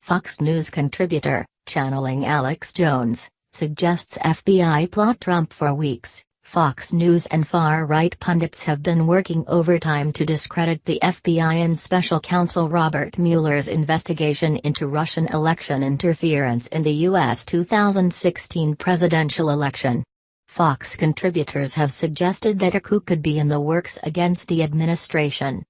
Fox News contributor, channeling Alex Jones, suggests FBI plot Trump for weeks. Fox News and far-right pundits have been working overtime to discredit the FBI and special counsel Robert Mueller's investigation into Russian election interference in the U.S. 2016 presidential election. Fox contributors have suggested that a coup could be in the works against the administration.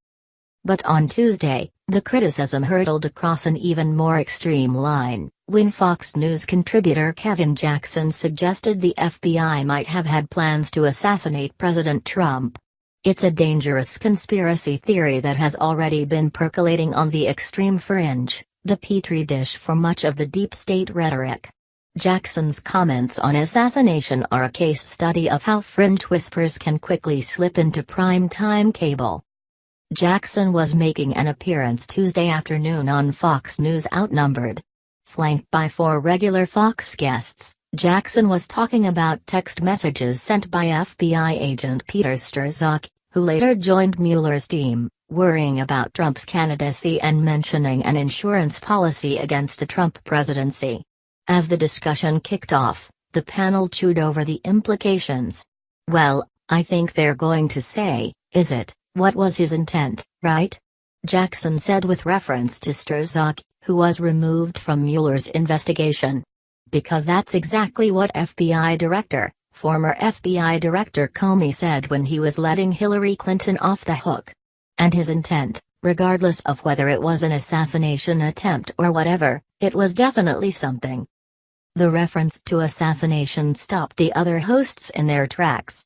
But on Tuesday, the criticism hurtled across an even more extreme line, when Fox News contributor Kevin Jackson suggested the FBI might have had plans to assassinate President Trump. It's a dangerous conspiracy theory that has already been percolating on the extreme fringe, the petri dish for much of the deep state rhetoric. Jackson's comments on assassination are a case study of how fringe whispers can quickly slip into prime-time cable. Jackson was making an appearance Tuesday afternoon on Fox News Outnumbered. Flanked by 4 regular Fox guests, Jackson was talking about text messages sent by FBI agent Peter Strzok, who later joined Mueller's team, worrying about Trump's candidacy and mentioning an insurance policy against a Trump presidency. As the discussion kicked off, the panel chewed over the implications. "Well, I think they're going to say, is it, what was his intent, right?" Jackson said with reference to Strzok, who was removed from Mueller's investigation. "Because that's exactly what former FBI Director Comey said when he was letting Hillary Clinton off the hook. And his intent, regardless of whether it was an assassination attempt or whatever, it was definitely something." The reference to assassination stopped the other hosts in their tracks.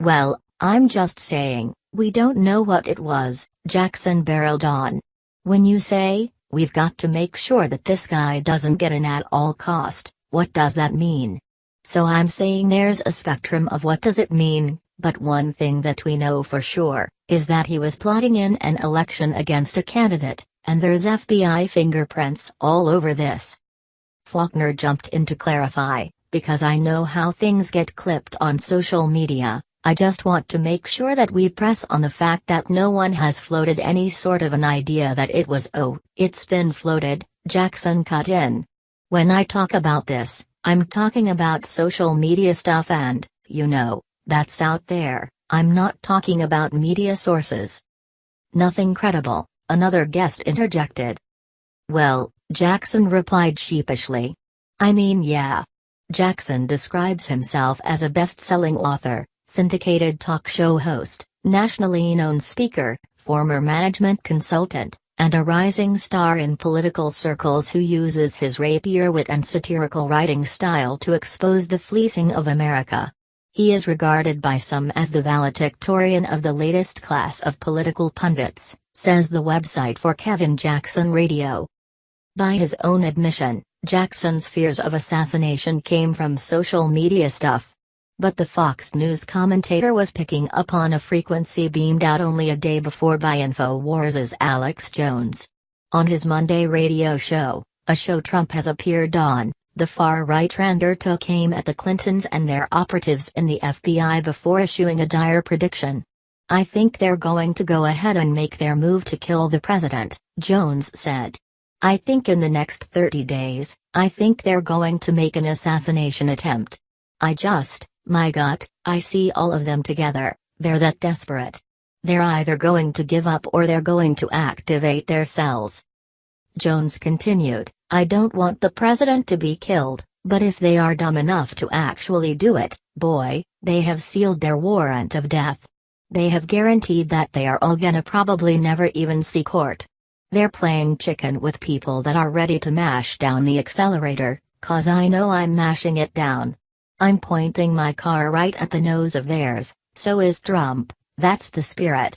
"Well, I'm just saying, we don't know what it was," Jackson barreled on. "When you say, we've got to make sure that this guy doesn't get in at all cost, what does that mean?" "So I'm saying there's a spectrum of what does it mean, but one thing that we know for sure, is that he was plotting in an election against a candidate, and there's FBI fingerprints all over this." Faulkner jumped in to clarify, "Because I know how things get clipped on social media, I just want to make sure that we press on the fact that no one has floated any sort of an idea that it was it's been floated," Jackson cut in. "When I talk about this, I'm talking about social media stuff and, that's out there, I'm not talking about media sources." "Nothing credible," another guest interjected. "Well," Jackson replied sheepishly. "I mean, yeah." Jackson describes himself as a best-selling author, syndicated talk show host, nationally known speaker, former management consultant, and a rising star in political circles who uses his rapier wit and satirical writing style to expose the fleecing of America. He is regarded by some as the valedictorian of the latest class of political pundits, says the website for Kevin Jackson Radio. By his own admission, Jackson's fears of assassination came from social media stuff. But the Fox News commentator was picking up on a frequency beamed out only a day before by InfoWars' Alex Jones. On his Monday radio show, a show Trump has appeared on, the far-right trender took aim at the Clintons and their operatives in the FBI before issuing a dire prediction. "I think they're going to go ahead and make their move to kill the president," Jones said. "I think in the next 30 days, I think they're going to make an assassination attempt. My gut, I see all of them together, they're that desperate. They're either going to give up or they're going to activate their cells." Jones continued, "I don't want the president to be killed, but if they are dumb enough to actually do it, boy, they have sealed their warrant of death. They have guaranteed that they are all gonna probably never even see court. They're playing chicken with people that are ready to mash down the accelerator, 'cause I know I'm mashing it down. I'm pointing my car right at the nose of theirs, so is Trump. That's the spirit,